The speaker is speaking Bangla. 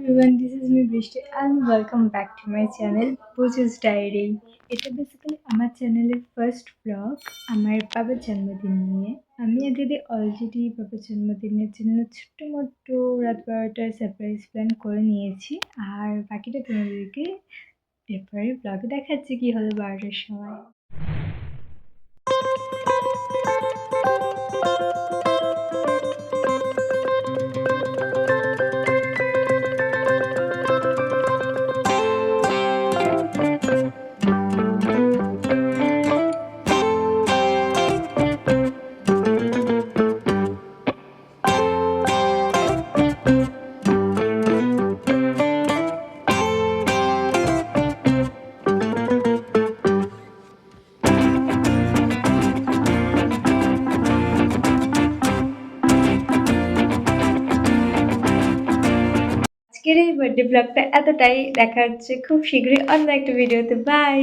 everyone, this is me Brishti and welcome back to my channel Puju's Diary. এটা বেসিক্যালি আমার চ্যানেলের ফার্স্ট ব্লগ আমার বাবার জন্মদিন নিয়ে। আমি আগে অলরেডি বাবার জন্মদিনের জন্য ছোট্ট মোট্ট রাত 12টার সারপ্রাইজ প্ল্যান করে নিয়েছি, আর বাকিটা তোমাদেরকে এরপরে ব্লগে দেখাচ্ছি কি হলো 12টার সময়। আজকের এই বার্থডে ব্লগটা এতটাই, দেখা হচ্ছে খুব শীঘ্রই অন্য একটা ভিডিওতে। বাই।